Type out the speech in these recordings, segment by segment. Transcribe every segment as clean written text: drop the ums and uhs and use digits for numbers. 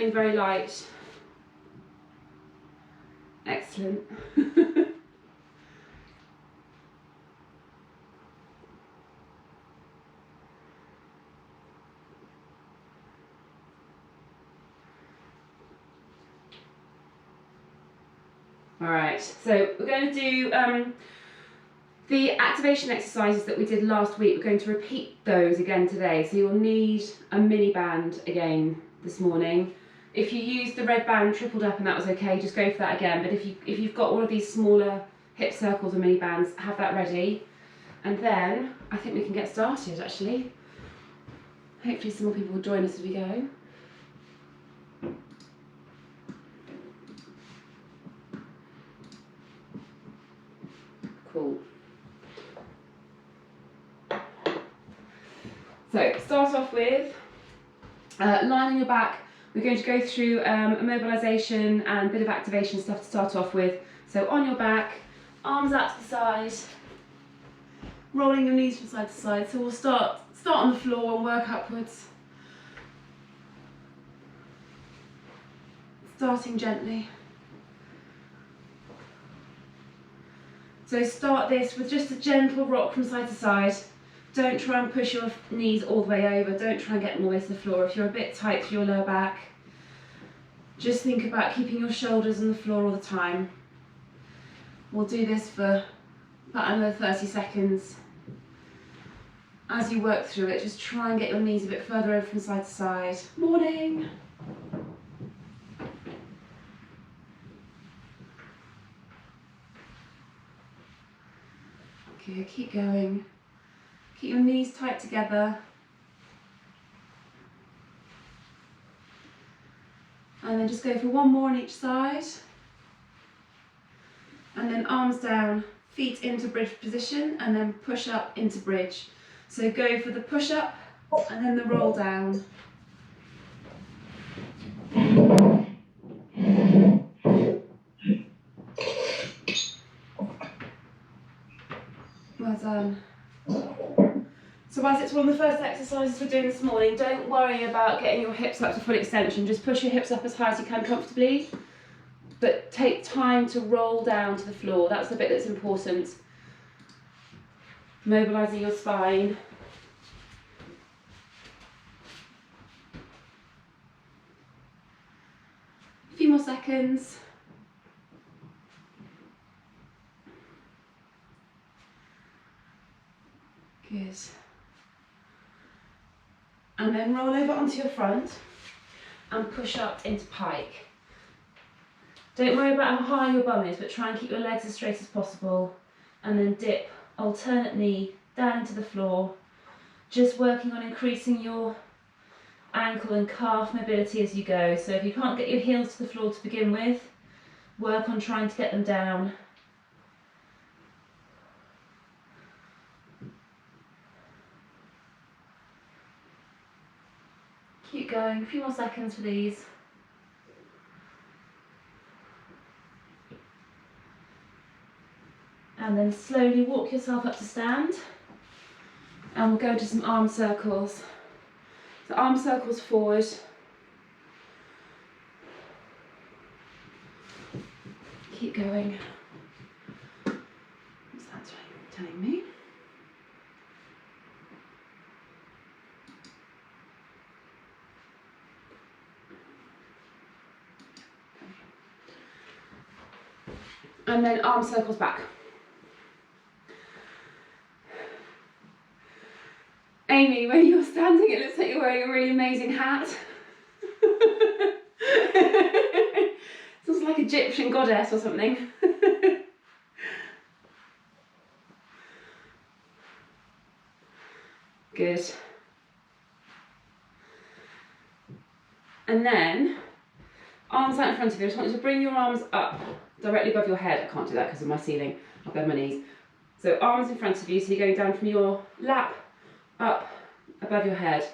something very light. Excellent. All right, so we're going to do the activation exercises that we did last week. We're going to repeat those again today. So you'll need a mini band again this morning. If you used the red band tripled up and that was okay, just go for that again. But if you've got all of these smaller hip circles or mini bands, have that ready. And then I think we can get started actually. Hopefully some more people will join us as we go. Cool. So start off with lying on your back. We're going to go through immobilization and a bit of activation stuff to start off with. So on your back, arms out to the side, rolling your knees from side to side. So we'll start on the floor and work upwards. Starting gently. So start this with just a gentle rock from side to side. Don't try and push your knees all the way over. Don't try and get them all the way to the floor. If you're a bit tight through your lower back, just think about keeping your shoulders on the floor all the time. We'll do this for about another 30 seconds. As you work through it, just try and get your knees a bit further over from side to side. Morning. Okay, keep going. Keep your knees tight together. And then just go for one more on each side. And then arms down, feet into bridge position, and then push up into bridge. So go for the push up and then the roll down. Well done. So as it's one of the first exercises we're doing this morning, don't worry about getting your hips up to full extension. Just push your hips up as high as you can comfortably, but take time to roll down to the floor. That's the bit that's important. Mobilising your spine. A few more seconds. Good. And then roll over onto your front and push up into pike. Don't worry about how high your bum is, but try and keep your legs as straight as possible. And then dip, alternate knee, down into the floor. Just working on increasing your ankle and calf mobility as you go. So if you can't get your heels to the floor to begin with, work on trying to get them down. Keep going, a few more seconds for these. And then slowly walk yourself up to stand. And we'll go into some arm circles. So arm circles forward. Keep going. What's that telling me? And then arm circles back. Amy, when you're standing, it looks like you're wearing a really amazing hat. Sounds like Egyptian goddess or something. Good. And then, arms out in front of you. I just want you to bring your arms up directly above your head. I can't do that because of my ceiling. I'll bend my knees. So arms in front of you, so you're going down from your lap up above your head.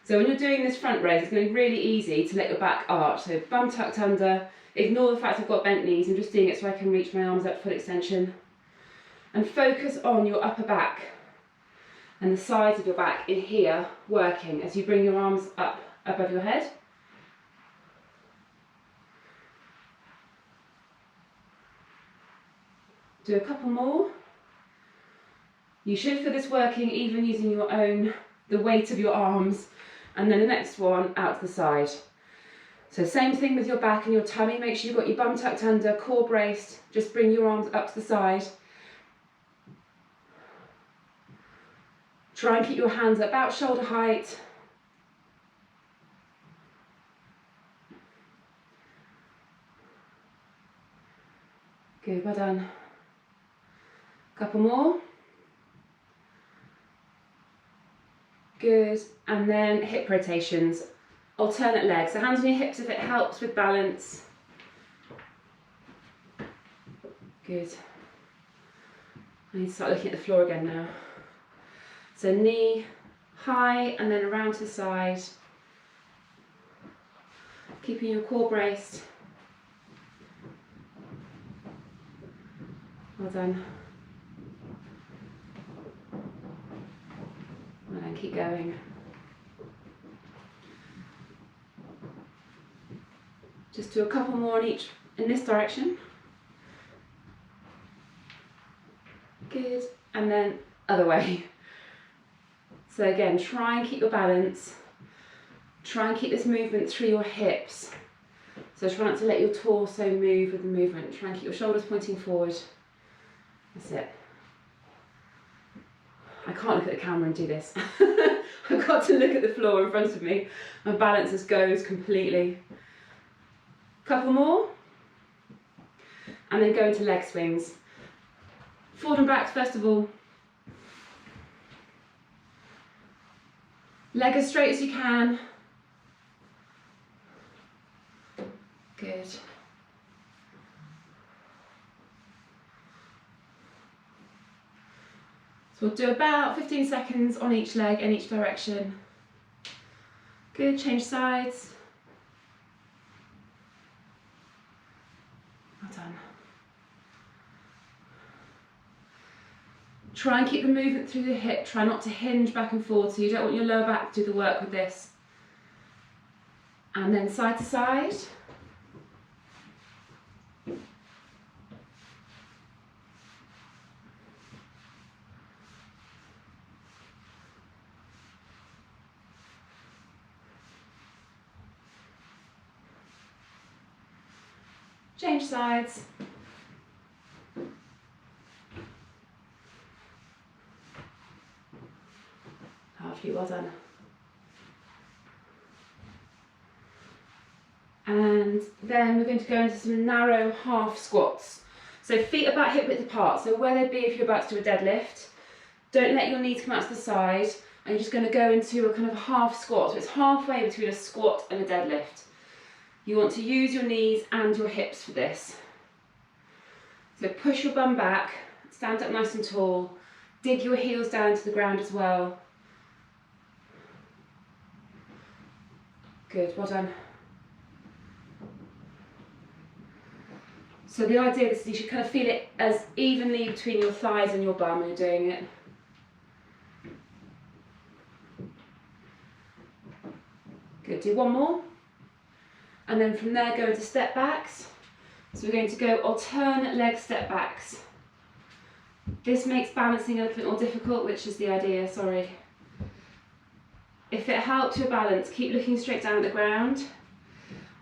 So when you're doing this front raise, it's going to be really easy to let your back arch. So bum tucked under, ignore the fact I've got bent knees. I'm just doing it so I can reach my arms up full extension. And focus on your upper back and the sides of your back in here working as you bring your arms up above your head. Do a couple more. You should feel this working even using the weight of your arms. And then the next one out to the side. So same thing with your back and your tummy. Make sure you've got your bum tucked under, core braced. Just bring your arms up to the side. Try and keep your hands at about shoulder height. Good, well done. Couple more. Good, and then hip rotations. Alternate legs, so hands on your hips if it helps with balance. Good. I need to start looking at the floor again now. So knee high and then around to the side. Keeping your core braced. Well done. And then keep going. Just do a couple more in this direction. Good, and then other way. So again, try and keep your balance. Try and keep this movement through your hips. So try not to let your torso move with the movement. Try and keep your shoulders pointing forward. That's it. I can't look at the camera and do this. I've got to look at the floor in front of me. My balance just goes completely. Couple more. And then go into leg swings. Forward and back first of all. Leg as straight as you can. Good. So we'll do about 15 seconds on each leg in each direction. Good, change sides. Well done. Try and keep the movement through the hip. Try not to hinge back and forward, so you don't want your lower back to do the work with this. And then side to side. Change sides. Lovely, well done. And then we're going to go into some narrow half squats. So feet about hip width apart, so where they'd be if you're about to do a deadlift. Don't let your knees come out to the side, and you're just going to go into a kind of half squat. So it's halfway between a squat and a deadlift. You want to use your knees and your hips for this. So push your bum back, stand up nice and tall, dig your heels down into the ground as well. Good, well done. So the idea is you should kind of feel it as evenly between your thighs and your bum when you're doing it. Good, do one more. And then from there go into step backs. So we're going to go alternate leg step backs. This makes balancing a little bit more difficult, which is the idea, sorry. If it helps your balance, keep looking straight down at the ground.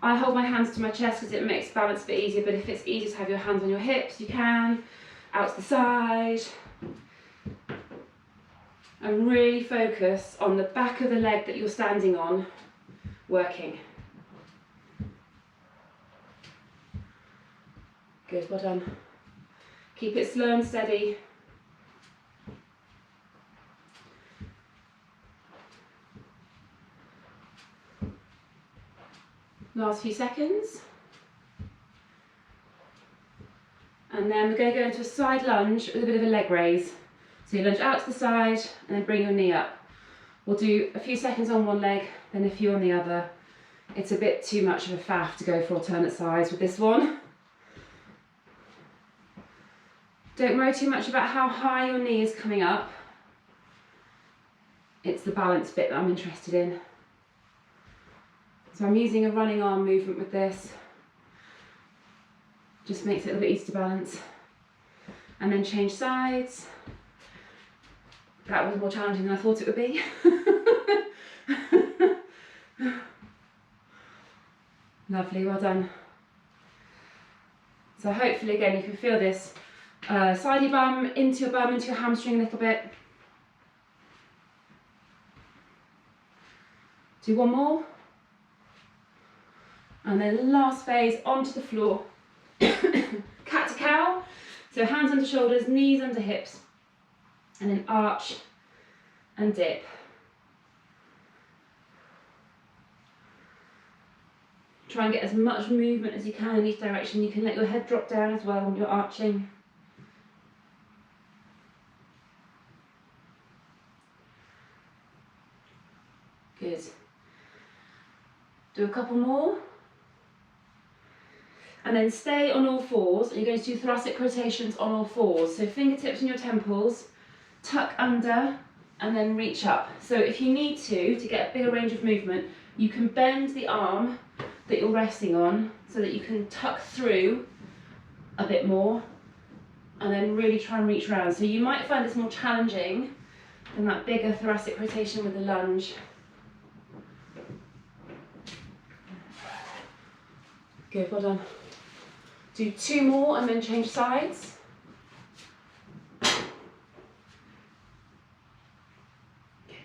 I hold my hands to my chest because it makes balance a bit easier, but if it's easier to have your hands on your hips, you can. Out to the side. And really focus on the back of the leg that you're standing on, working. Good, well done. Keep it slow and steady. Last few seconds. And then we're going to go into a side lunge with a bit of a leg raise. So you lunge out to the side and then bring your knee up. We'll do a few seconds on one leg, then a few on the other. It's a bit too much of a faff to go for alternate sides with this one. Don't worry too much about how high your knee is coming up. It's the balance bit that I'm interested in. So I'm using a running arm movement with this. Just makes it a little bit easier to balance. and then change sides. That was more challenging than I thought it would be. Lovely, well done. So hopefully again you can feel this side of your bum, into your hamstring a little bit. Do one more. And then last phase, onto the floor. Cat to cow. So hands under shoulders, knees under hips. And then arch and dip. Try and get as much movement as you can in each direction. You can let your head drop down as well when you're arching. Good. Do a couple more. And then stay on all fours. And you're going to do thoracic rotations on all fours. So fingertips on your temples, tuck under, and then reach up. So if you need to get a bigger range of movement, you can bend the arm that you're resting on so that you can tuck through a bit more and then really try and reach around. So you might find this more challenging than that bigger thoracic rotation with the lunge. Good, well done. Do 2 more and then change sides. Good,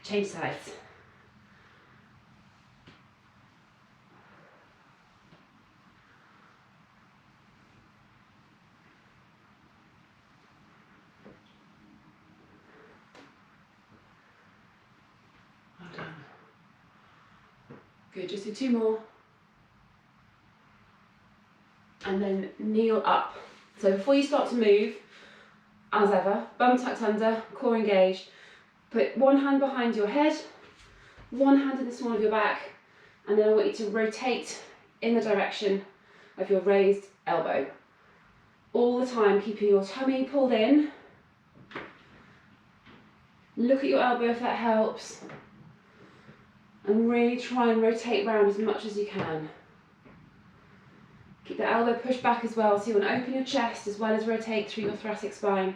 change sides. Well done. Good, just do 2 more. And then kneel up. So before you start to move, as ever, bum tucked under, core engaged. Put one hand behind your head, one hand in the small of your back, and then I want you to rotate in the direction of your raised elbow. All the time keeping your tummy pulled in. Look at your elbow if that helps. And really try and rotate round as much as you can. Keep the elbow pushed back as well, so you want to open your chest as well as rotate through your thoracic spine.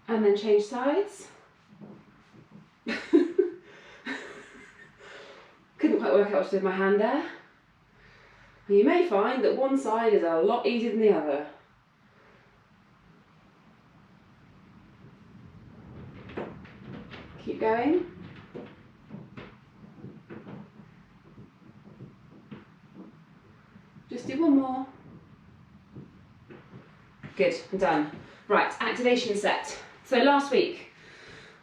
And then change sides. Couldn't quite work out what to do with my hand there. And you may find that one side is a lot easier than the other. Keep going. Just do one more. Good, I'm done. Right, activation set. So last week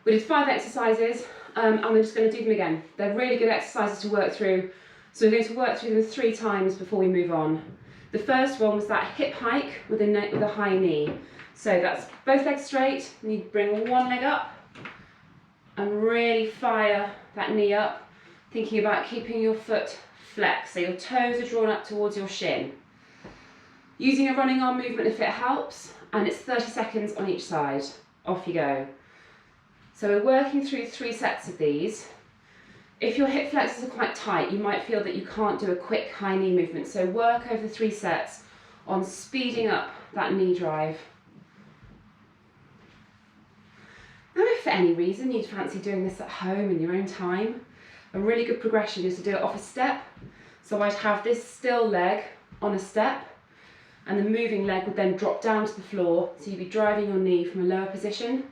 we did 5 exercises and we're just going to do them again. They're really good exercises to work through. So we're going to work through them 3 times before we move on. The first one was that hip hike with a high knee. So that's both legs straight, and you bring one leg up and really fire that knee up, thinking about keeping your foot flexed, so your toes are drawn up towards your shin. Using a running arm movement if it helps, and it's 30 seconds on each side. Off you go. So we're working through 3 sets of these. If your hip flexors are quite tight, you might feel that you can't do a quick high knee movement, so work over the 3 sets on speeding up that knee drive. Now if for any reason you'd fancy doing this at home in your own time, a really good progression is to do it off a step. So I'd have this still leg on a step, and the moving leg would then drop down to the floor, so you'd be driving your knee from a lower position.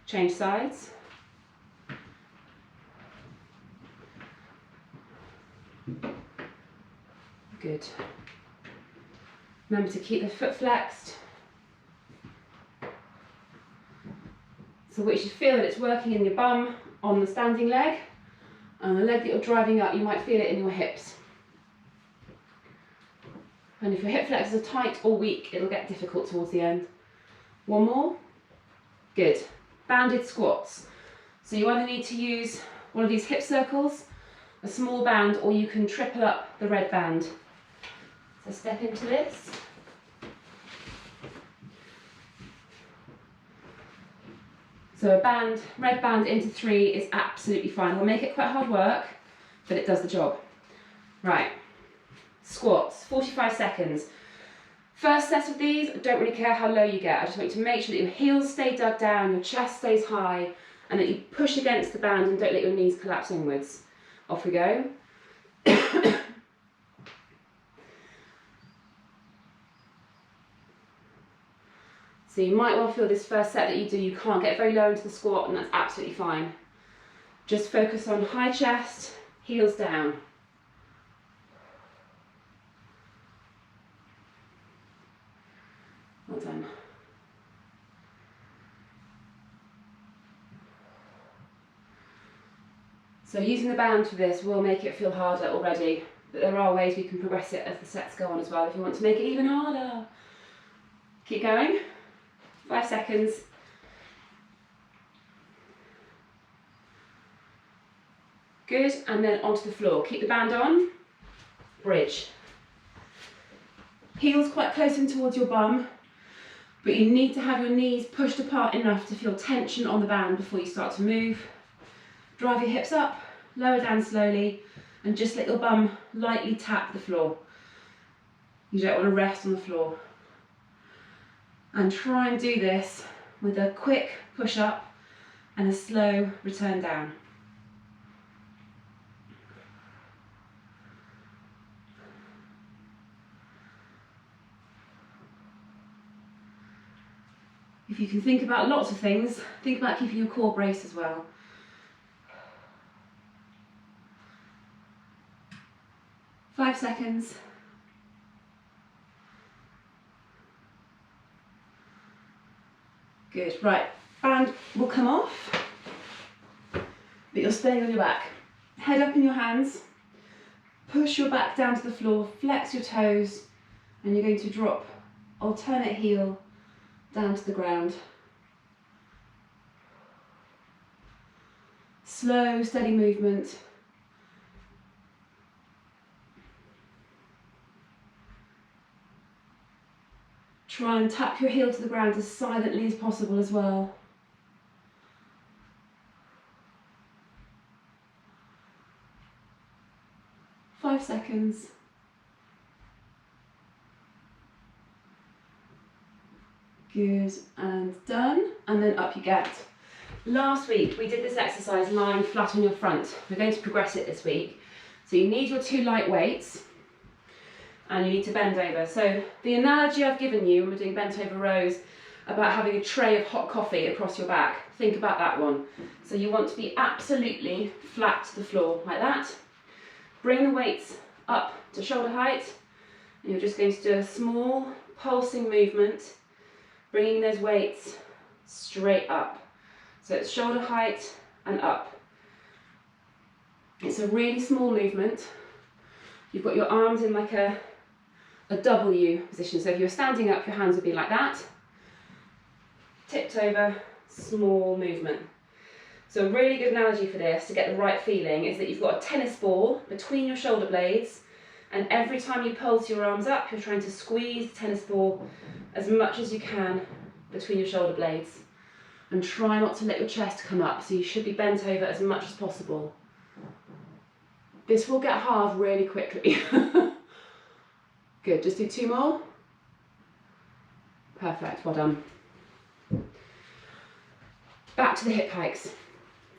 Change sides. Good. Remember to keep the foot flexed. So what you should feel that it's working in your bum on the standing leg, and the leg that you're driving up, you might feel it in your hips. And if your hip flexors are tight or weak, it'll get difficult towards the end. One more. Good. Banded squats. So you either need to use one of these hip circles, a small band, or you can triple up the red band. So step into this. So a band, red band into 3 is absolutely fine. We'll make it quite hard work, but it does the job. Right. Squats, 45 seconds. First set of these, I don't really care how low you get. I just want you to make sure that your heels stay dug down, your chest stays high, and that you push against the band and don't let your knees collapse inwards. Off we go. So you might well feel this first set that you do, you can't get very low into the squat, and that's absolutely fine. Just focus on high chest, heels down. Well done. So using the band for this will make it feel harder already, but there are ways we can progress it as the sets go on as well if you want to make it even harder. Keep going. 5 seconds. Good, and then onto the floor. Keep the band on. Bridge. Heels quite close in towards your bum, but you need to have your knees pushed apart enough to feel tension on the band before you start to move. Drive your hips up, lower down slowly, and just let your bum lightly tap the floor. You don't want to rest on the floor. And try and do this with a quick push up and a slow return down. If you can think about lots of things, think about keeping your core braced as well. Five seconds. Good, right, band will come off, but you're staying on your back. Head up in your hands, push your back down to the floor, flex your toes, and you're going to drop alternate heel down to the ground. Slow, steady movement. Try and tap your heel to the ground as silently as possible as well. Five seconds. Good, and done, and then up you get. Last week we did this exercise lying flat on your front. We're going to progress it this week. So you need your 2 light weights, and you need to bend over. So the analogy I've given you when we're doing bent over rows about having a tray of hot coffee across your back, think about that one. So you want to be absolutely flat to the floor like that. Bring the weights up to shoulder height, and you're just going to do a small pulsing movement, bringing those weights straight up. So it's shoulder height and up. It's a really small movement. You've got your arms in like a W position. So if you're standing up, your hands would be like that. Tipped over, small movement. So a really good analogy for this, to get the right feeling, is that you've got a tennis ball between your shoulder blades, and every time you pulse your arms up, you're trying to squeeze the tennis ball as much as you can between your shoulder blades. And try not to let your chest come up, so you should be bent over as much as possible. This will get hard really quickly. Good, just do 2 more. Perfect, well done. Back to the hip hikes.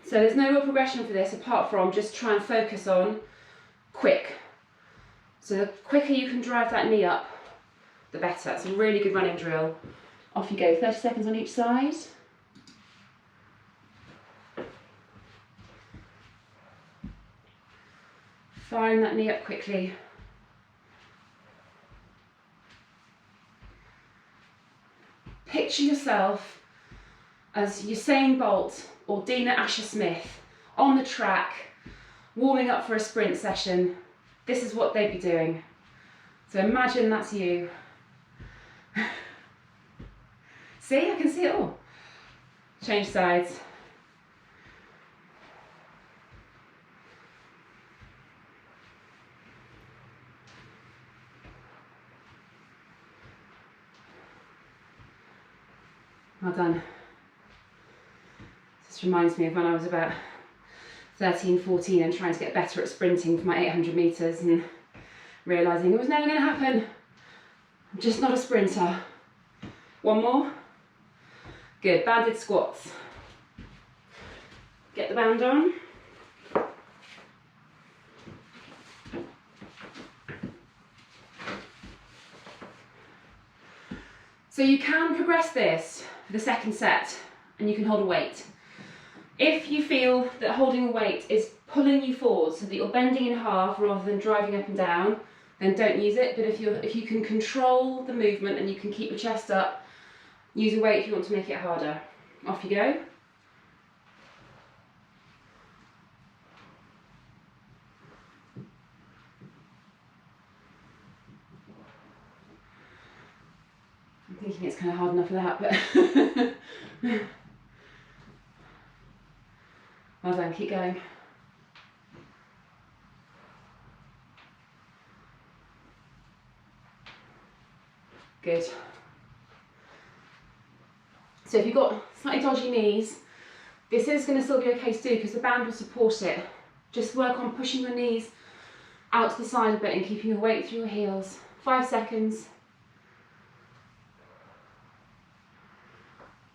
So there's no real progression for this apart from just try and focus on quick. So the quicker you can drive that knee up, the better. It's a really good running drill. Off you go, 30 seconds on each side. Firing that knee up quickly. Picture yourself as Usain Bolt or Dina Asher-Smith on the track, warming up for a sprint session. This is what they'd be doing. So imagine that's you. See, I can see it all. Change sides. Well done. This reminds me of when I was about 13, 14 and trying to get better at sprinting for my 800 metres and realising it was never going to happen. I'm just not a sprinter. One more. Good, banded squats. Get the band on. So you can progress this for the second set and you can hold a weight. If you feel that holding a weight is pulling you forward so that you're bending in half rather than driving up and down, then don't use it. But if you can control the movement and you can keep your chest up, use a weight if you want to make it harder. Off you go. I'm thinking it's kind of hard enough for that, but well done, keep going. Good. So if you've got slightly dodgy knees, this is going to still be okay to do because the band will support it. Just work on pushing your knees out to the side a bit and keeping your weight through your heels. 5 seconds.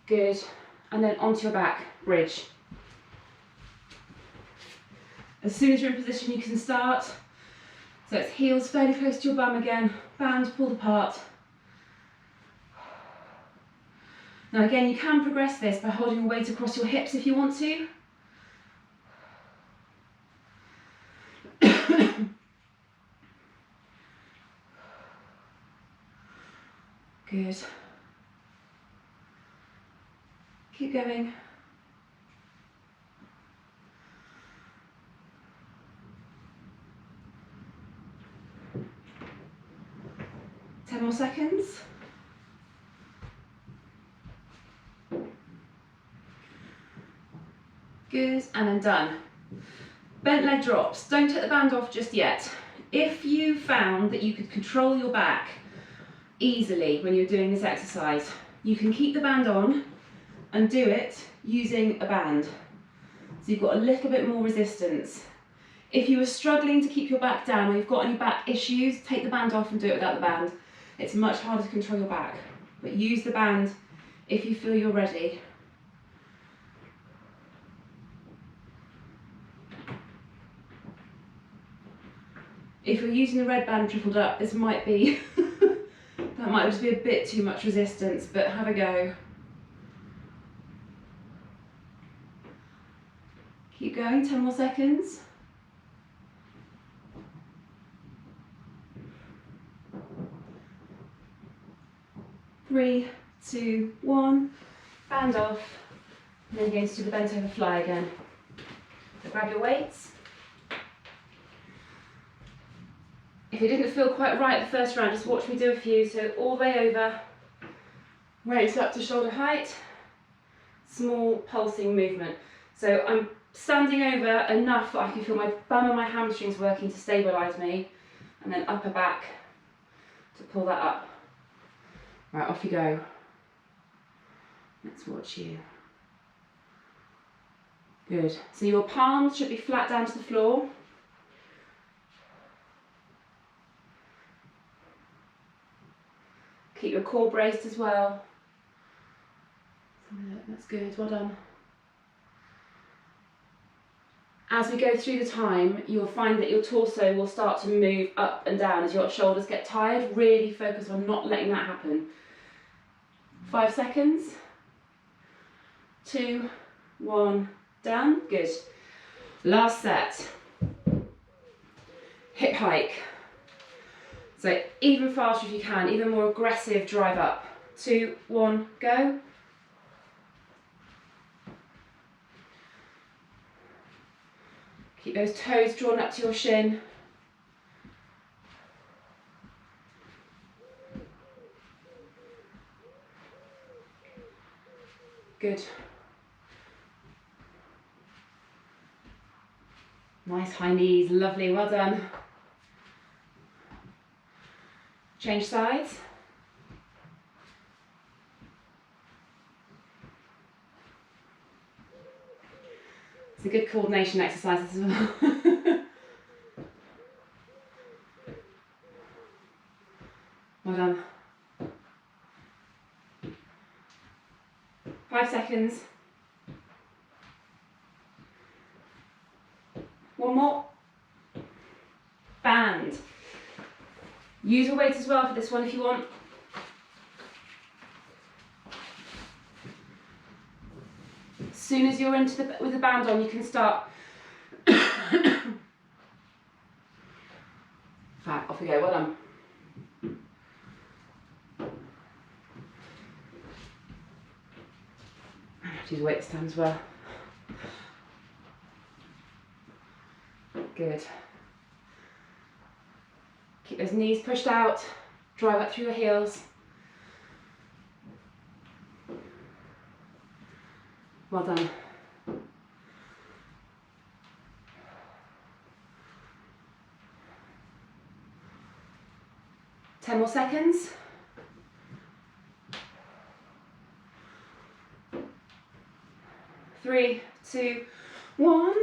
Good. And then onto your back, bridge. As soon as you're in position, you can start. So it's heels fairly close to your bum again, band pulled apart. Now again, you can progress this by holding a weight across your hips if you want to. Good. Keep going. Ten more seconds. Good, and then done. Bent leg drops. Don't take the band off just yet. If you found that you could control your back easily when you're doing this exercise, you can keep the band on and do it using a band. So you've got a little bit more resistance. If you are struggling to keep your back down or you've got any back issues, take the band off and do it without the band. It's much harder to control your back, but use the band if you feel you're ready. If you're using the red band tripled up, this might be, that might just be a bit too much resistance, but have a go. Keep going, 10 more seconds. Three, two, one, band off, and then you're going to do the bent over fly again. So grab your weights. If it didn't feel quite right the first round, just watch me do a few. So all the way over, weights up to shoulder height, small pulsing movement. So I'm standing over enough that I can feel my bum and my hamstrings working to stabilise me, and then upper back to pull that up. Right, off you go. Let's watch you. Good. So your palms should be flat down to the floor. Keep your core braced as well. That's good, well done. As we go through the time, you'll find that your torso will start to move up and down as your shoulders get tired. Really focus on not letting that happen. 5 seconds. 2, 1, down. Good. Last set. Hip hike. So even faster if you can, even more aggressive drive up. 2, 1, go. Keep those toes drawn up to your shin. Good. Nice high knees, lovely, well done. Change sides. It's a good coordination exercise as well. Well done. 5 seconds. One more. Band. Use a weight as well for this one if you want. As soon as you're with the band on, you can start. Fab, off we go, well done. Use weight this time as well. Good. Keep those knees pushed out, drive up through your heels. Well done. Ten more seconds. 3, 2, 1.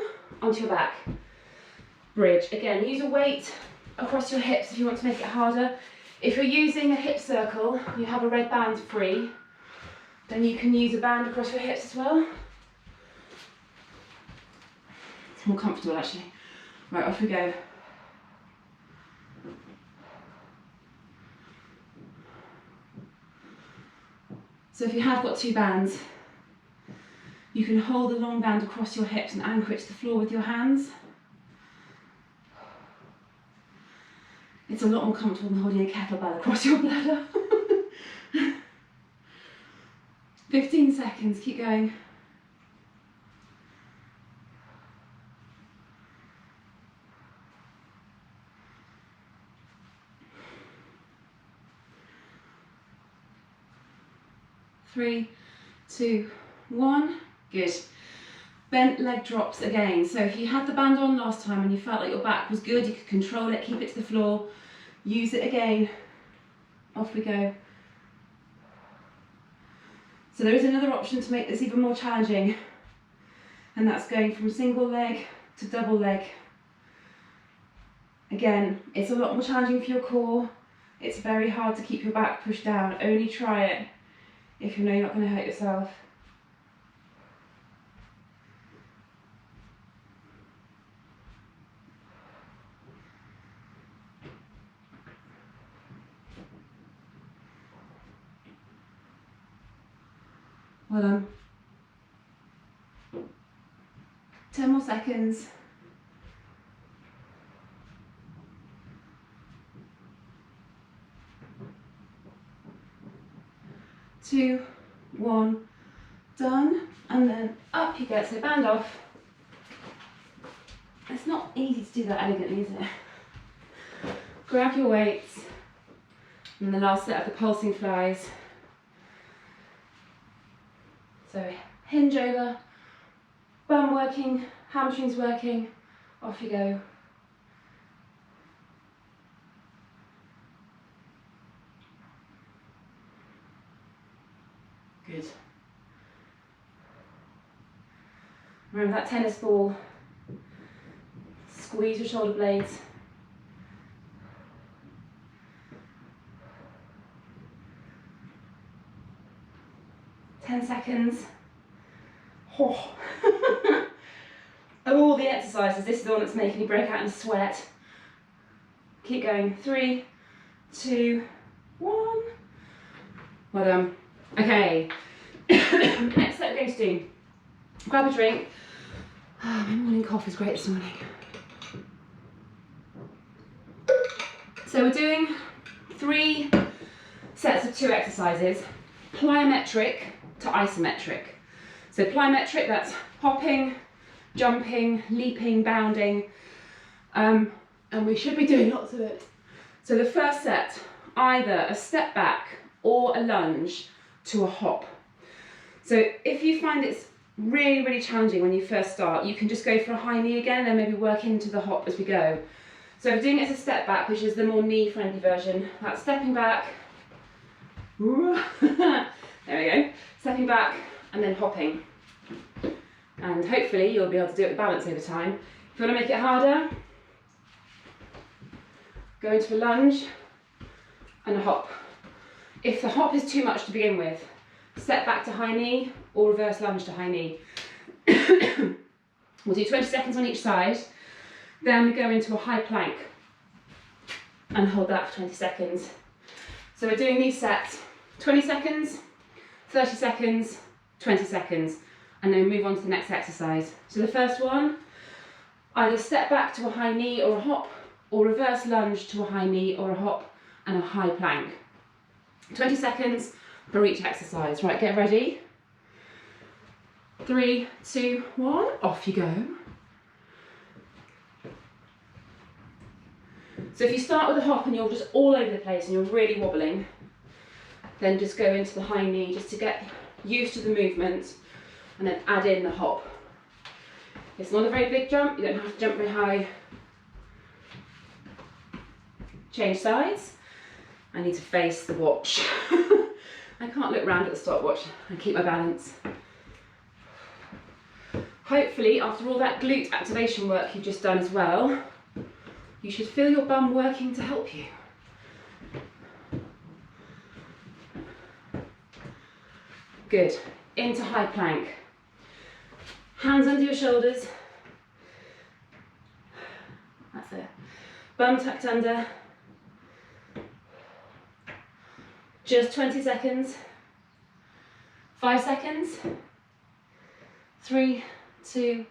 Onto your back. Bridge. Again, use a weight across your hips if you want to make it harder. If you're using a hip circle, you have a red band free, then you can use a band across your hips as well. It's more comfortable actually. Right, off we go. So if you have got 2 bands, you can hold the long band across your hips and anchor it to the floor with your hands. It's a lot more comfortable than holding a kettlebell across your bladder. 15 seconds, keep going. Three, 2, 1. Good. Bent leg drops again. So if you had the band on last time and you felt like your back was good, you could control it, keep it to the floor, use it again. Off we go. So there is another option to make this even more challenging, and that's going from single leg to double leg. Again, it's a lot more challenging for your core. It's very hard to keep your back pushed down. Only try it if you know you're not going to hurt yourself. Well done. 10 more seconds. 2, 1, done. And then up you get, so band off. It's not easy to do that elegantly, is it? Grab your weights. And the last set of the pulsing flies. So hinge over, bum working, hamstrings working, off you go. Good. Remember that tennis ball, squeeze your shoulder blades. Seconds. Oh. Of all the exercises, this is the one that's making me break out in sweat. Keep going. 3, 2, 1. Well done. Okay. Next set we're going to do. Grab a drink. Oh, my morning coffee is great this morning. So we're doing 3 sets of 2 exercises. Plyometric to isometric. So plyometric, that's hopping, jumping, leaping, bounding, and we should be doing lots of it. So the first set, either a step back or a lunge to a hop. So if you find it's really, really challenging when you first start, you can just go for a high knee again and maybe work into the hop as we go. So we're doing it as a step back, which is the more knee-friendly version. That's stepping back. There we go. Stepping back and then hopping. And hopefully you'll be able to do it with balance over time. If you want to make it harder, go into a lunge and a hop. If the hop is too much to begin with, step back to high knee or reverse lunge to high knee. We'll do 20 seconds on each side, then we go into a high plank and hold that for 20 seconds. So we're doing these sets, 20 seconds, 30 seconds, 20 seconds, and then move on to the next exercise. So the first one, either step back to a high knee or a hop, or reverse lunge to a high knee or a hop and a high plank. 20 seconds for each exercise. Right, get ready. 3, 2, 1, off you go. So if you start with a hop and you're just all over the place and you're really wobbling, then just go into the high knee just to get used to the movement and then add in the hop. It's not a very big jump, you don't have to jump very high. Change sides. I need to face the watch. I can't look round at the stopwatch and keep my balance. Hopefully, after all that glute activation work you've just done as well, you should feel your bum working to help you. Good. Into high plank. Hands under your shoulders. That's it. Bum tucked under. Just 20 seconds. 5 seconds. 3, 2,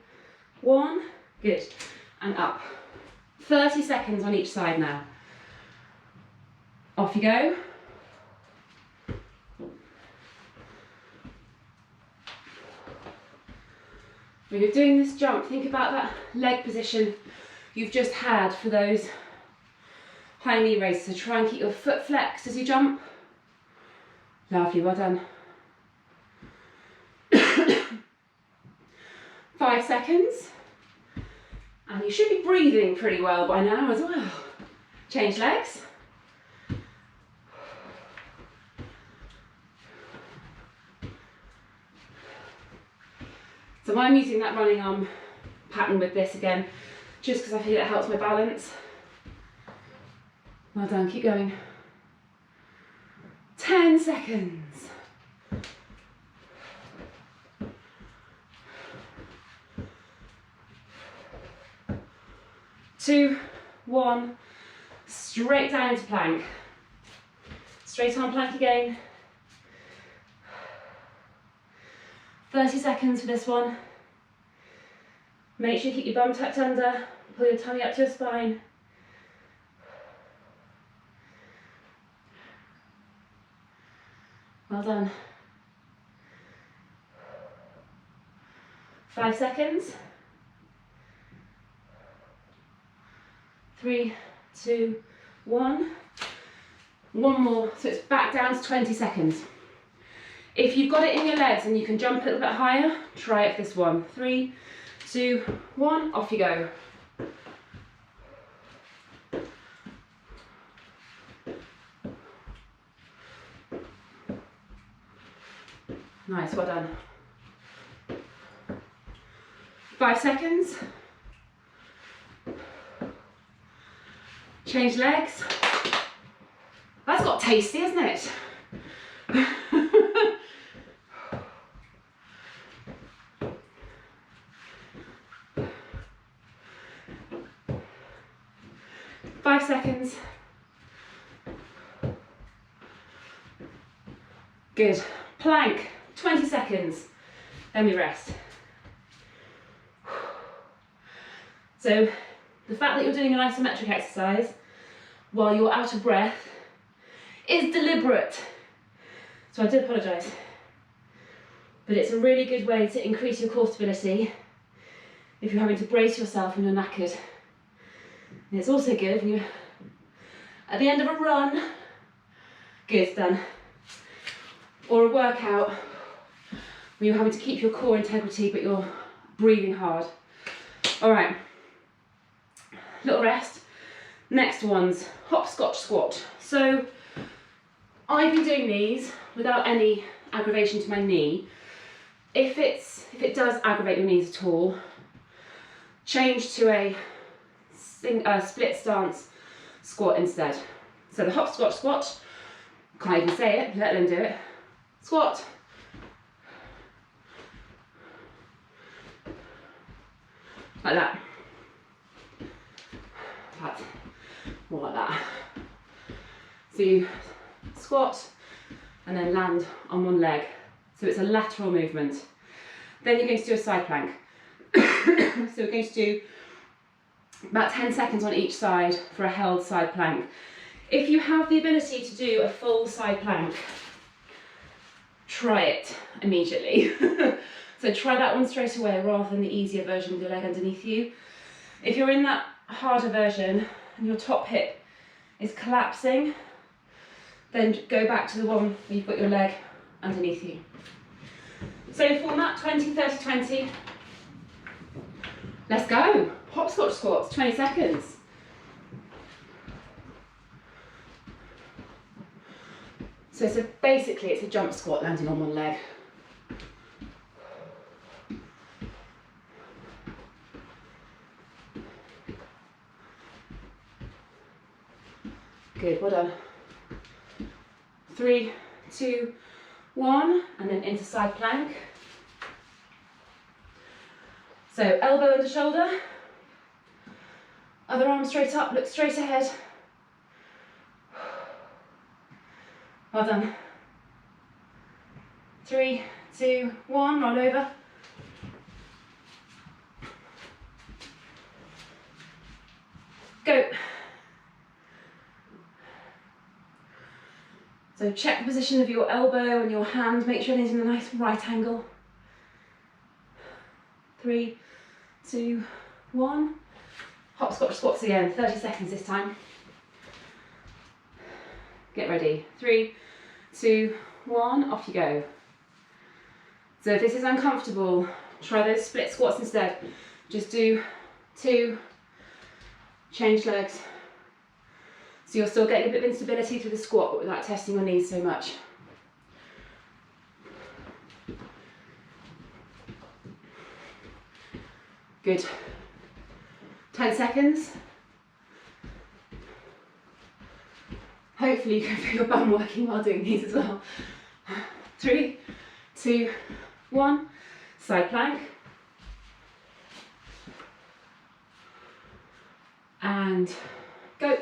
1. Good. And up. 30 seconds on each side now. Off you go. When you're doing this jump, think about that leg position you've just had for those high knee raises. So try and keep your foot flexed as you jump. Lovely, well done. 5 seconds. And you should be breathing pretty well by now as well. Change legs. So I'm using that running arm pattern with this again, just because I feel it helps my balance. Well done, keep going. 10 seconds. 2, 1, straight down into plank. Straight arm plank again. 30 seconds for this one. Make sure you keep your bum tucked under, pull your tummy up to your spine. Well done. 5 seconds. 3, 2, 1. One more, so it's back down to 20 seconds. If you've got it in your legs and you can jump a little bit higher, try it for this one. 3, 2, 1, off you go. Nice, well done. 5 seconds. Change legs. That's got tasty, isn't it? 5 seconds. Good. Plank, 20 seconds. Then we rest. So the fact that you're doing an isometric exercise while you're out of breath is deliberate. So I do apologise. But it's a really good way to increase your core stability if you're having to brace yourself when you're knackered. And it's also good when you're at the end of a run, good, done, or a workout when you're having to keep your core integrity but you're breathing hard. All right, little rest. Next one's Hopscotch Squat. So I've been doing these without any aggravation to my knee. If it does aggravate your knees at all, change to a split stance squat instead. So the Hopscotch Squat, can't even say it, let them do it. Squat, like that. That's more like that. So you squat and then land on one leg. So it's a lateral movement. Then you're going to do a side plank. So we're going to do about 10 seconds on each side for a held side plank. If you have the ability to do a full side plank, try it immediately. So try that one straight away rather than the easier version with your leg underneath you. If you're in that harder version and your top hip is collapsing, then go back to the one where you've got your leg underneath you. Same format, 20, 30, 20. Let's go. Hopscotch squats, 20 seconds. So basically it's a jump squat landing on one leg. Good, well done. 3, 2, 1, and then into side plank. So elbow under shoulder, other arm straight up, look straight ahead. Well done. 3, 2, 1, roll over. Go. So check the position of your elbow and your hand, make sure everything's in a nice right angle. 3, 2, 1. Hopscotch squats again, 30 seconds this time. Get ready. 3, 2, 1, off you go. So if this is uncomfortable, try those split squats instead. Just do 2, change legs. So you're still getting a bit of instability through the squat, but without testing your knees so much. Good. 10 seconds. Hopefully you can feel your bum working while doing these as well. 3, 2, 1. Side plank. And go.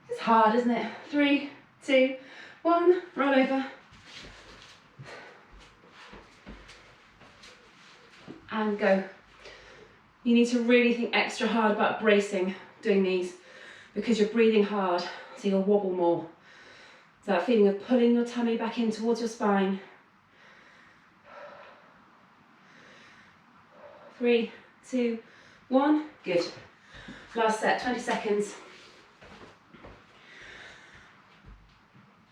It's hard, isn't it? 3, 2, 1, roll over. And go. You need to really think extra hard about bracing doing these because you're breathing hard, so you'll wobble more. So that feeling of pulling your tummy back in towards your spine. 3, 2, 1, good. Last set, 20 seconds.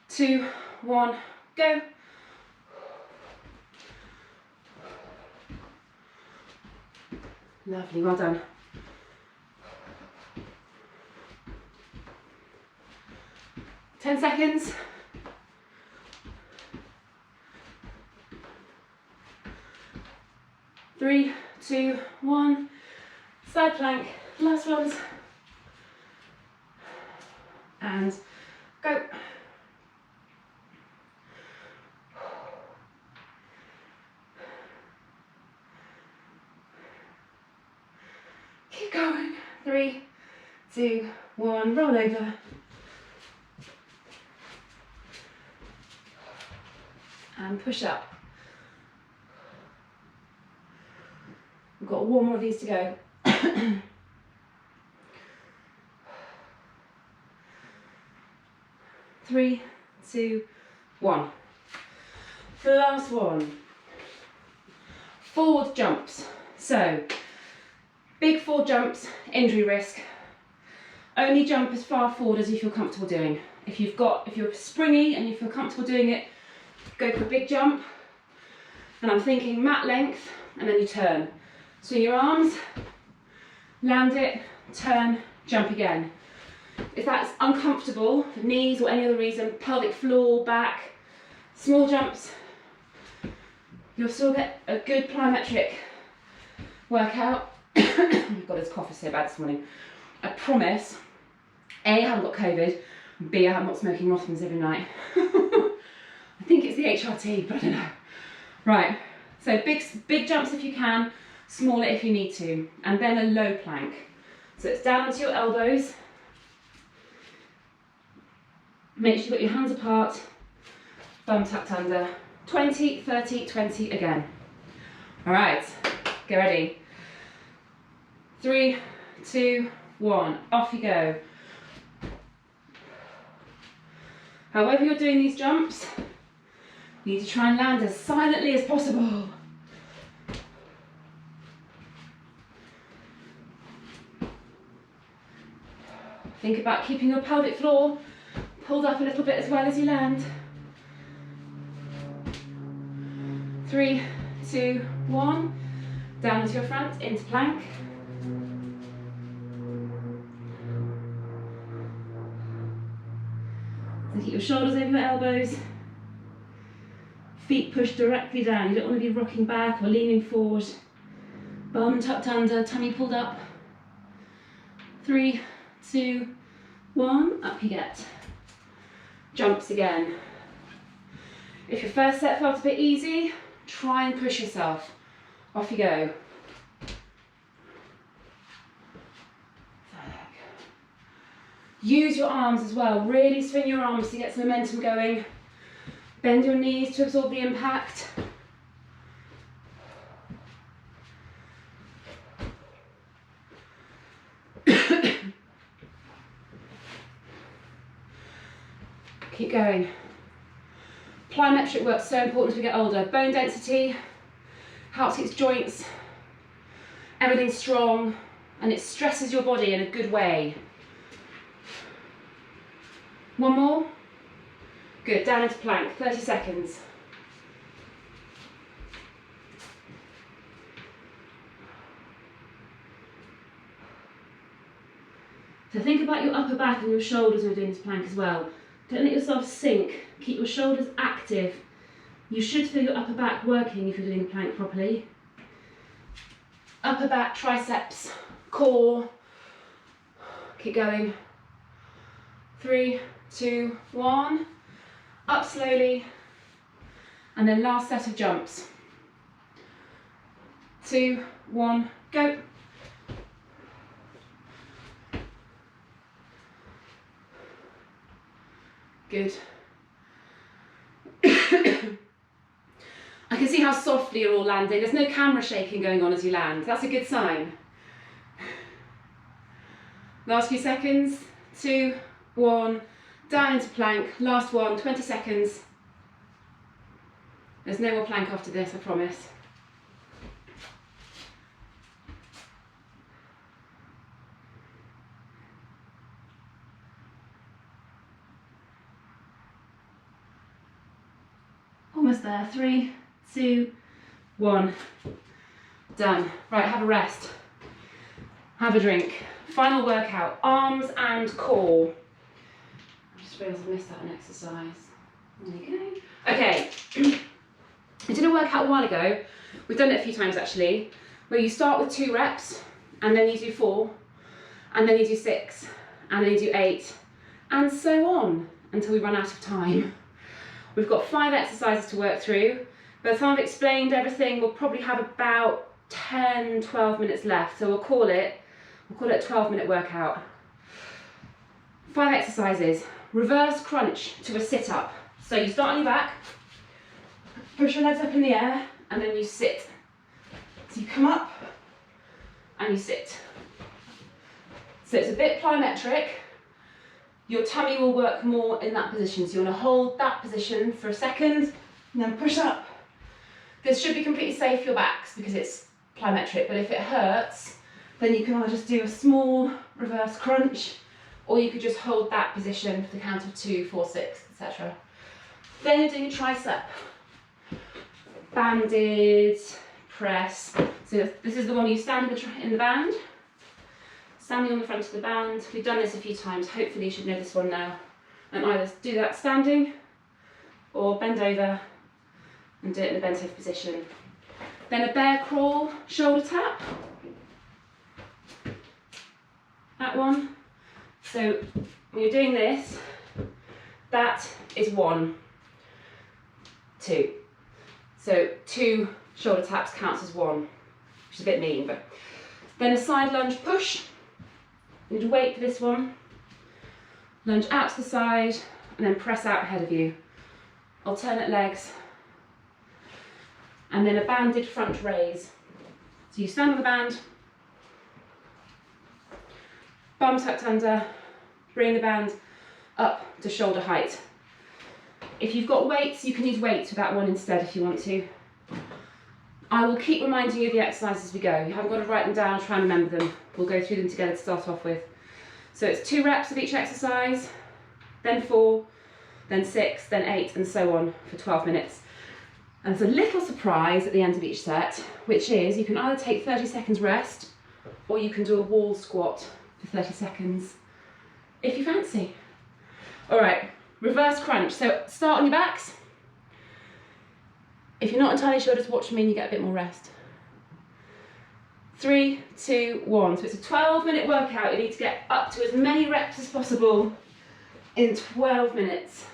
2, 1, go. Lovely, well done. Ten seconds. 3, 2, 1. Side plank, last ones. And go. Keep going. 3, 2, 1, roll over. And push up. We've got one more of these to go. 3, 2, 1. The last one. Forward jumps. So, big forward jumps, injury risk. Only jump as far forward as you feel comfortable doing. If you're springy and you feel comfortable doing it, go for a big jump. And I'm thinking mat length, and then you turn. Swing your arms, land it, turn, jump again. If that's uncomfortable, for knees or any other reason, pelvic floor, back, small jumps, you'll still get a good plyometric workout. Oh God, this cough is so bad this morning. I promise, A, I haven't got COVID, B, I'm not smoking Rothmans every night. I think it's the HRT, but I don't know. Right, so big jumps if you can, smaller if you need to, and then a low plank. So it's down onto your elbows. Make sure you've got your hands apart, bum tucked under. 20, 30, 20 again. All right, get ready. 3, 2, 1, off you go. However you're doing these jumps, you need to try and land as silently as possible. Think about keeping your pelvic floor pulled up a little bit as well as you land. 3, 2, 1, down onto your front, into plank. So keep your shoulders over your elbows, feet pushed directly down. You don't want to be rocking back or leaning forward. Bum tucked under, tummy pulled up. 3, 2, 1, up you get. Jumps again. If your first set felt a bit easy, try and push yourself. Off you go. Use your arms as well. Really swing your arms to get some momentum going. Bend your knees to absorb the impact. Keep going. Plyometric work is so important as we get older. Bone density helps its joints, everything's strong, and it stresses your body in a good way. One more. Good, down into plank, 30 seconds. So think about your upper back and your shoulders when you're doing this plank as well. Don't let yourself sink. Keep your shoulders active. You should feel your upper back working if you're doing the plank properly. Upper back, triceps, core. Keep going. 3, 2, 1. Up slowly. And then last set of jumps. 2, 1, go. Good. I can see how softly you're all landing. There's no camera shaking going on as you land. That's a good sign. Last few seconds. 2, 1. Down into plank. Last one. 20 seconds. There's no more plank after this, I promise. Almost there. 3, 2, 1. Done. Right, have a rest. Have a drink. Final workout. Arms and core. I just realised I missed out an exercise. There you go. Okay. I did a workout a while ago. We've done it a few times actually, where you start with 2 reps, and then you do 4, and then you do 6, and then you do 8, and so on until we run out of time. We've got 5 exercises to work through. By the time I've explained everything, we'll probably have about 10, 12 minutes left. So we'll call it a 12-minute workout. 5 exercises. Reverse crunch to a sit-up. So you start on your back, push your legs up in the air, and then you sit. So you come up and you sit. So it's a bit plyometric. Your tummy will work more in that position. So you want to hold that position for a second and then push up. This should be completely safe for your backs because it's plyometric, but if it hurts, then you can either just do a small reverse crunch, or you could just hold that position for the count of 2, 4, 6, etc. Then you're doing a tricep. Banded press. So this is the one you stand in the band. Standing on the front of the band. We've done this a few times. Hopefully you should know this one now. And either do that standing or bend over and do it in the bent over position. Then a bear crawl shoulder tap. That one. So when you're doing this, That is 1, 2. So 2 shoulder taps counts as 1, which is a bit mean, but then a side lunge push. You need to wait for this one. Lunge out to the side and then press out ahead of you. Alternate legs. And then a banded front raise. So you stand on the band, bum tucked under, bring the band up to shoulder height. If you've got weights, you can use weights for that one instead if you want to. I will keep reminding you of the exercises as we go. You haven't got to write them down or try and remember them. We'll go through them together to start off with. So it's 2 reps of each exercise, then 4, then 6, then 8, and so on for 12 minutes. And there's a little surprise at the end of each set, which is you can either take 30 seconds rest or you can do a wall squat for 30 seconds, if you fancy. All right, reverse crunch. So start on your backs. If you're not entirely sure, just watch me and you get a bit more rest. 3, 2, 1. So it's a 12-minute workout. You need to get up to as many reps as possible in 12 minutes.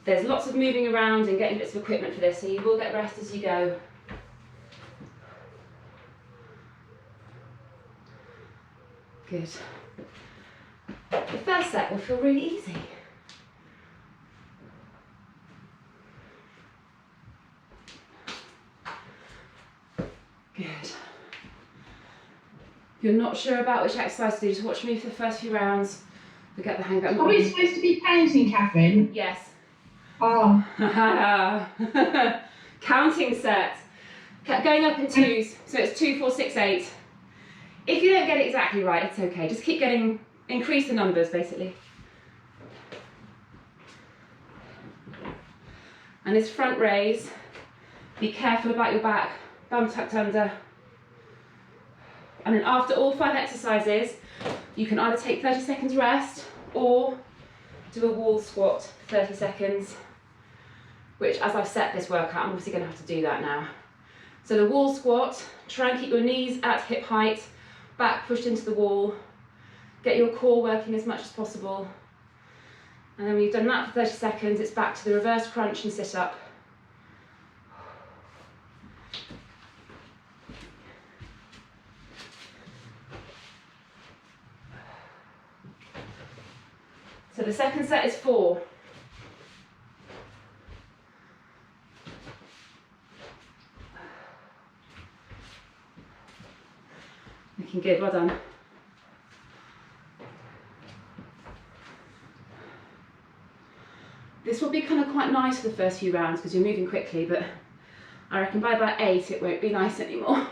There's lots of moving around and getting bits of equipment for this, so you will get rest as you go. Good. The first set will feel really easy. Good. If you're not sure about which exercise to do, just watch me for the first few rounds. We'll get the hang of it. Are we supposed to be counting, Catherine? Yes. Oh. Counting set. Going up in 2s, so it's 2, 4, 6, 8. If you don't get it exactly right, it's okay. Just keep getting, increase the numbers basically. And this front raise, be careful about your back, bum tucked under. And then after all 5 exercises, you can either take 30 seconds rest or do a wall squat for 30 seconds, which as I've set this workout, I'm obviously going to have to do that now. So the wall squat, try and keep your knees at hip height, back pushed into the wall, get your core working as much as possible. And then when you've done that for 30 seconds, it's back to the reverse crunch and sit up. So the second set is 4. Looking good, well done. This will be kind of quite nice for the first few rounds because you're moving quickly, but I reckon by about 8 it won't be nice anymore.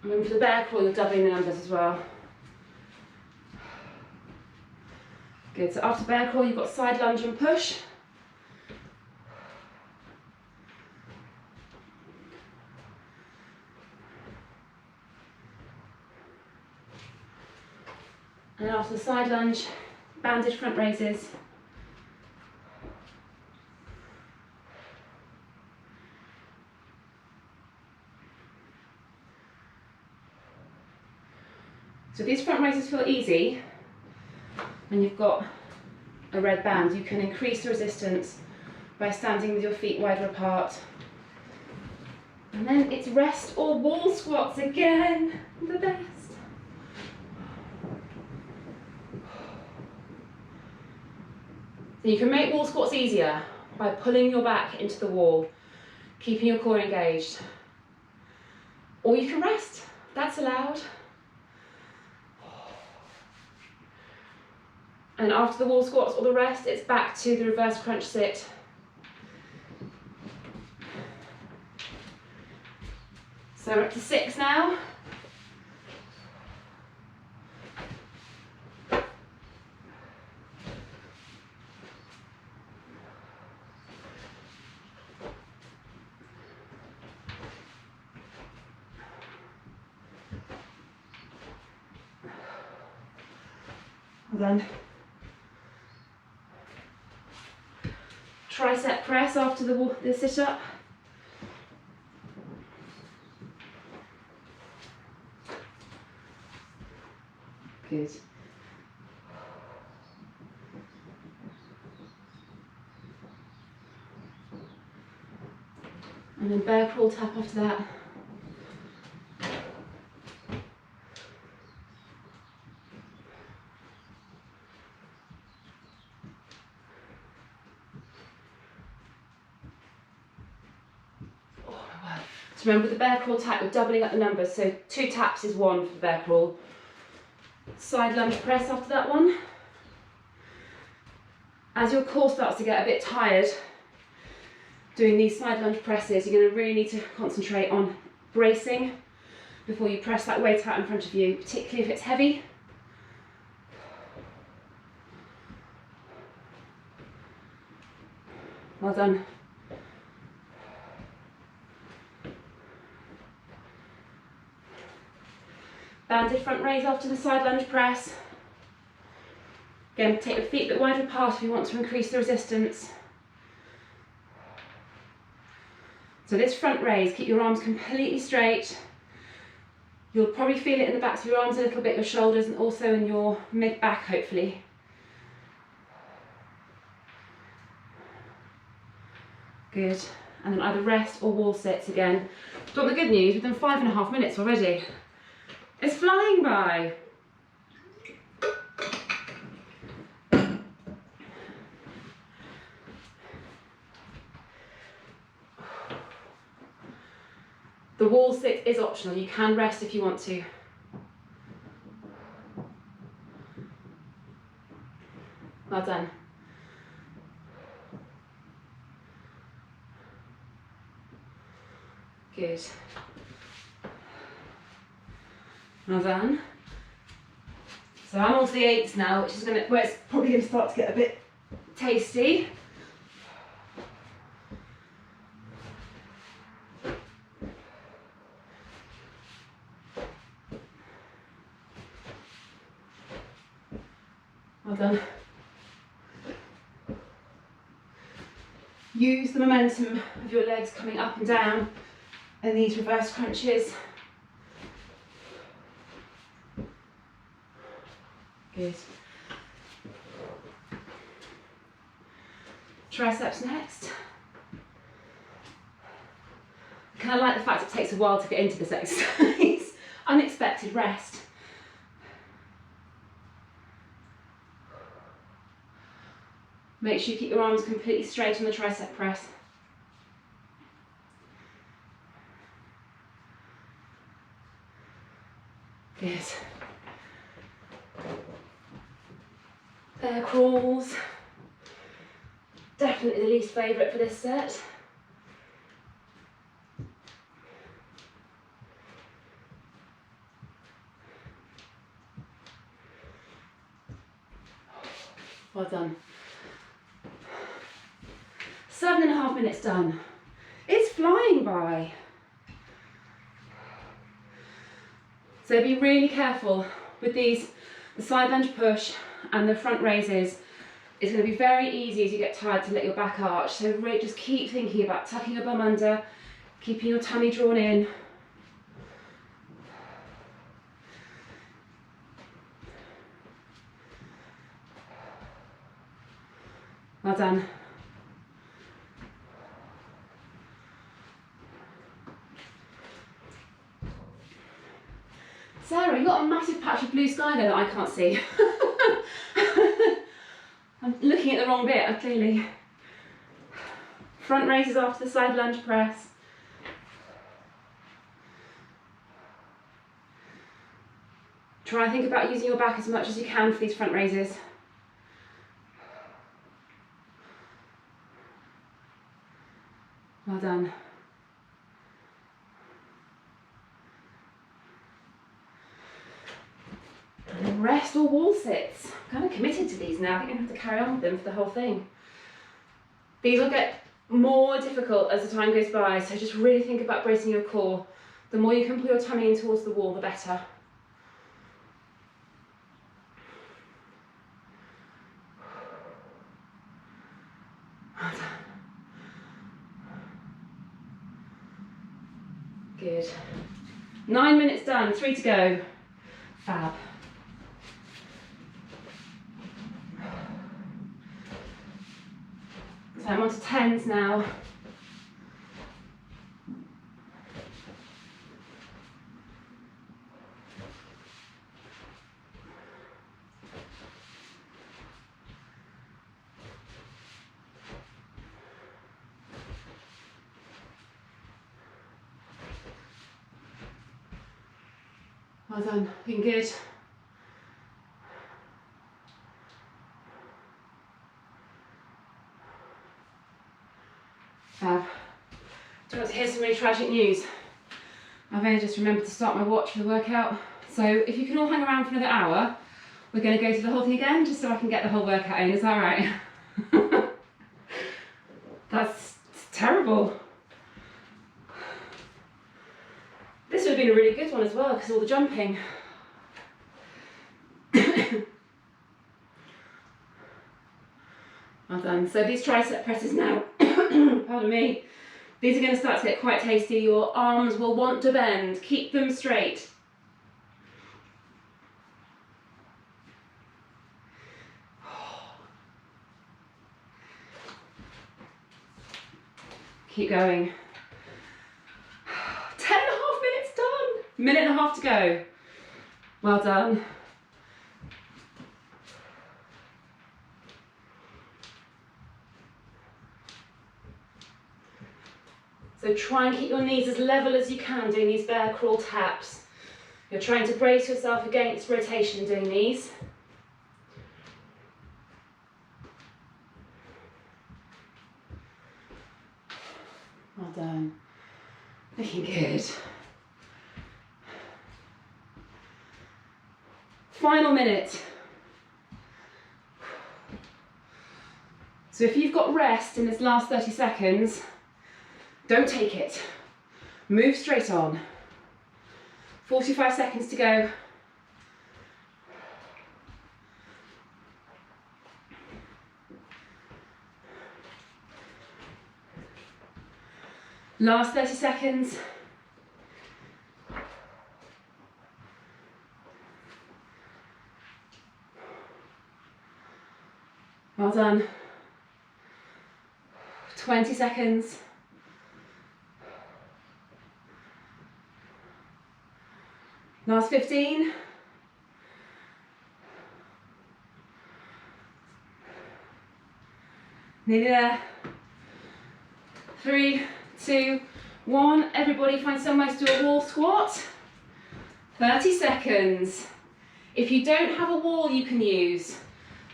And for the bear crawl, you're doubling the numbers as well. Good, so after bear crawl, you've got side lunge and push. And after the side lunge, banded front raises. So these front raises feel easy when you've got a red band. You can increase the resistance by standing with your feet wider apart. And then it's rest or wall squats again, the best. So you can make wall squats easier by pulling your back into the wall, keeping your core engaged. Or you can rest, that's allowed. And after the wall squats or the rest, it's back to the reverse crunch sit. So we're up to 6 now. Well done. Tricep press after the sit-up. Good. And then bear crawl tap after that. So remember, with the bear crawl tap, we're doubling up the numbers. So 2 taps is 1 for the bear crawl. Side lunge press after that one. As your core starts to get a bit tired doing these side lunge presses, you're going to really need to concentrate on bracing before you press that weight out in front of you, particularly if it's heavy. Well done. Banded front raise after the side lunge press. Again, take your feet a bit wider apart if you want to increase the resistance. So this front raise, keep your arms completely straight. You'll probably feel it in the backs of your arms a little bit, your shoulders, and also in your mid-back, hopefully. Good. And then either rest or wall sits again. But the good news, we've done 5.5 minutes already. It's flying by. The wall sit is optional. You can rest if you want to. Well done. Good. Well done. So I'm on to the 8s now, which is where it's probably going to start to get a bit tasty. Well done. Use the momentum of your legs coming up and down in these reverse crunches. Good. Triceps next. I kind of like the fact it takes a while to get into this exercise. Unexpected rest. Make sure you keep your arms completely straight on the tricep press. Good. Bear crawls. Definitely the least favourite for this set. Well done. 7.5 minutes done. It's flying by. So be really careful with these, the side lunge push and the front raises. It's going to be very easy as you get tired to let your back arch. So really just keep thinking about tucking your bum under, keeping your tummy drawn in. Well done. Sarah, you've got a massive patch of blue sky there that I can't see. I'm looking at the wrong bit, clearly. Front raises after the side lunge press. Try and think about using your back as much as you can for these front raises. Well done. And rest or wall sits. I'm kind of committed to these now. I think I'm going to have to carry on with them for the whole thing. These will get more difficult as the time goes by, so just really think about bracing your core. The more you can pull your tummy in towards the wall, the better. Good. 9 minutes done, 3 to go. Fab. So I'm on to 10s now. Well done, looking good. Fab. Do you want to hear some really tragic news? I've only just remembered to start my watch for the workout. So if you can all hang around for another hour, we're going to go through the whole thing again, just so I can get the whole workout in. Is that right? That's terrible. This would have been a really good one as well, because all the jumping. Well done. So these tricep presses now, pardon me, these are going to start to get quite tasty. Your arms will want to bend. Keep them straight. Keep going. 10.5 minutes done. Minute and a half to go. Well done. So try and keep your knees as level as you can doing these bear crawl taps. You're trying to brace yourself against rotation doing these. Well done. Looking good. Final minute. So if you've got rest in this last 30 seconds, don't take it. Move straight on. 45 seconds to go. Last 30 seconds. Well done. 20 seconds. Last 15. Nearly there. 3, 2, 1. Everybody find somewhere to do a wall squat. 30 seconds. If you don't have a wall you can use,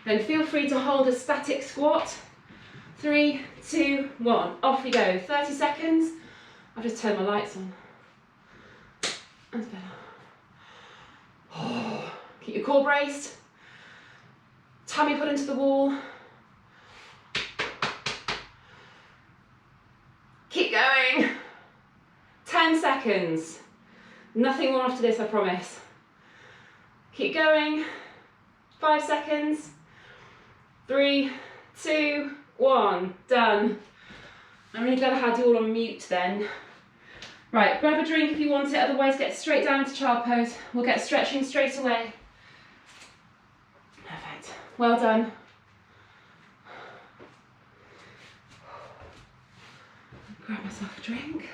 then feel free to hold a static squat. 3, 2, 1. Off we go. 30 seconds. I've just turned my lights on. That's better. Oh, keep your core braced. Tummy put into the wall. Keep going. 10 seconds. Nothing more after this, I promise. Keep going. 5 seconds. 3, 2, 1. Done. I'm really glad I had you all on mute then. Right, grab a drink if you want it, otherwise get straight down into child pose. We'll get stretching straight away. Perfect. Well done. Grab myself a drink.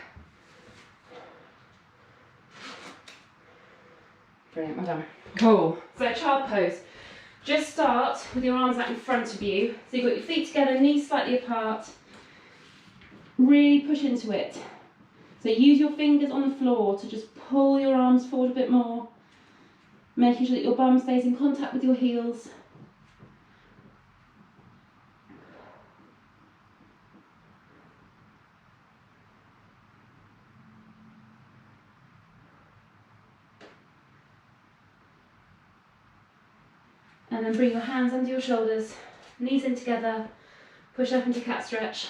Brilliant, well done. Cool. So child pose. Just start with your arms out in front of you. So you've got your feet together, knees slightly apart. Really push into it. So use your fingers on the floor to just pull your arms forward a bit more, making sure that your bum stays in contact with your heels. And then bring your hands under your shoulders, knees in together, push up into cat stretch.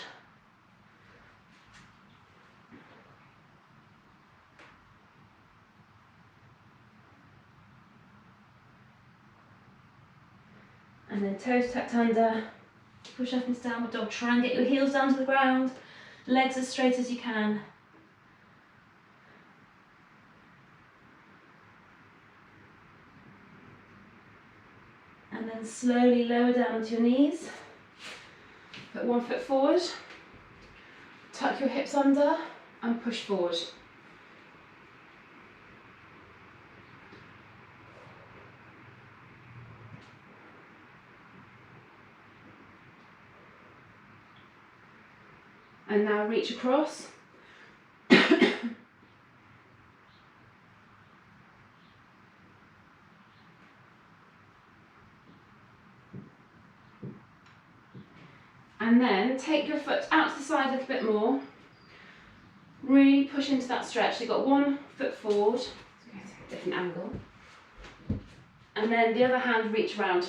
And then toes tucked under, push up into downward dog. Try and get your heels down to the ground, legs as straight as you can. And slowly lower down onto your knees. Put one foot forward. Tuck your hips under and push forward. And now reach across. And then take your foot out to the side a little bit more. Really push into that stretch. So you've got one foot forward, different angle. And then the other hand reach round.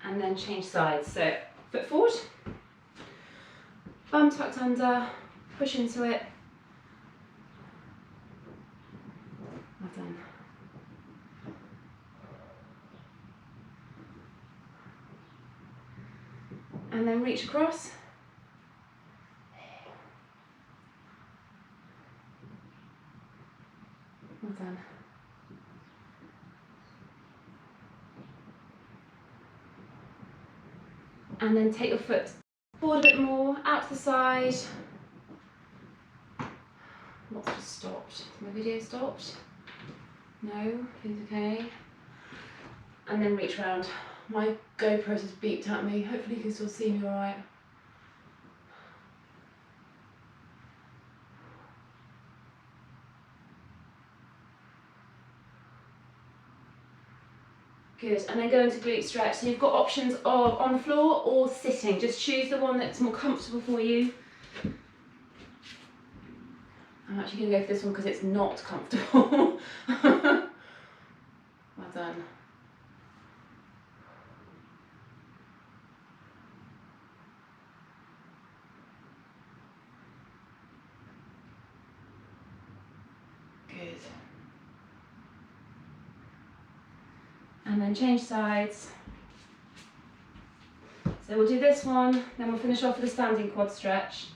And then change sides. So foot forward, bum tucked under, push into it. Well done. And then reach across. Well done. And then take your foot forward a bit more, out to the side. What's just stopped? Is my video stopped? No, it's okay. And then reach round. My GoPro just beeped at me. Hopefully you can still see me alright. Good, and then go into glute stretch. So you've got options of on the floor or sitting. Just choose the one that's more comfortable for you. I'm actually going to go for this one because it's not comfortable. Well done. Good. And then change sides. So we'll do this one, then we'll finish off with a standing quad stretch.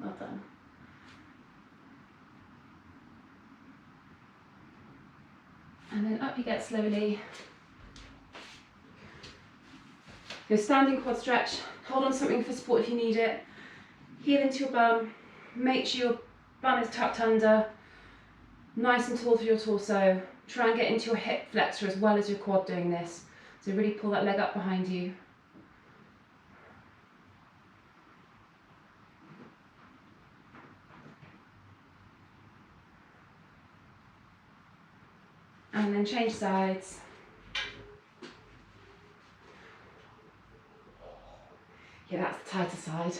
Well done. And then up you get slowly. Your standing quad stretch, hold on to something for support if you need it. Heel into your bum, make sure your bum is tucked under, nice and tall through your torso. Try and get into your hip flexor as well as your quad doing this. So really pull that leg up behind you. And then change sides. Yeah, that's the tighter side.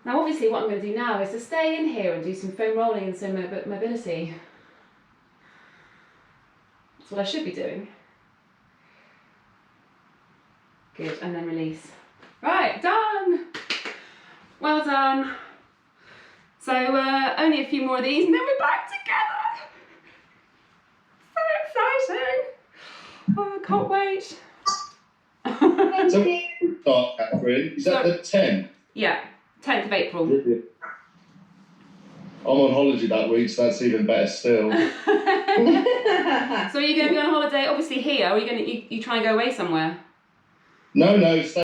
Now obviously what I'm going to do now is to stay in here and do some foam rolling and some mobility. That's what I should be doing. Good, and then release. Right, done! Well done. So only a few more of these and then we're back together. So exciting. Oh, I can't wait. Thank you. Catherine, is that the 10th? Yeah, 10th of April. I'm on holiday that week, so that's even better still. So are you going to be on holiday, obviously here, or are you going to you try and go away somewhere? No, stay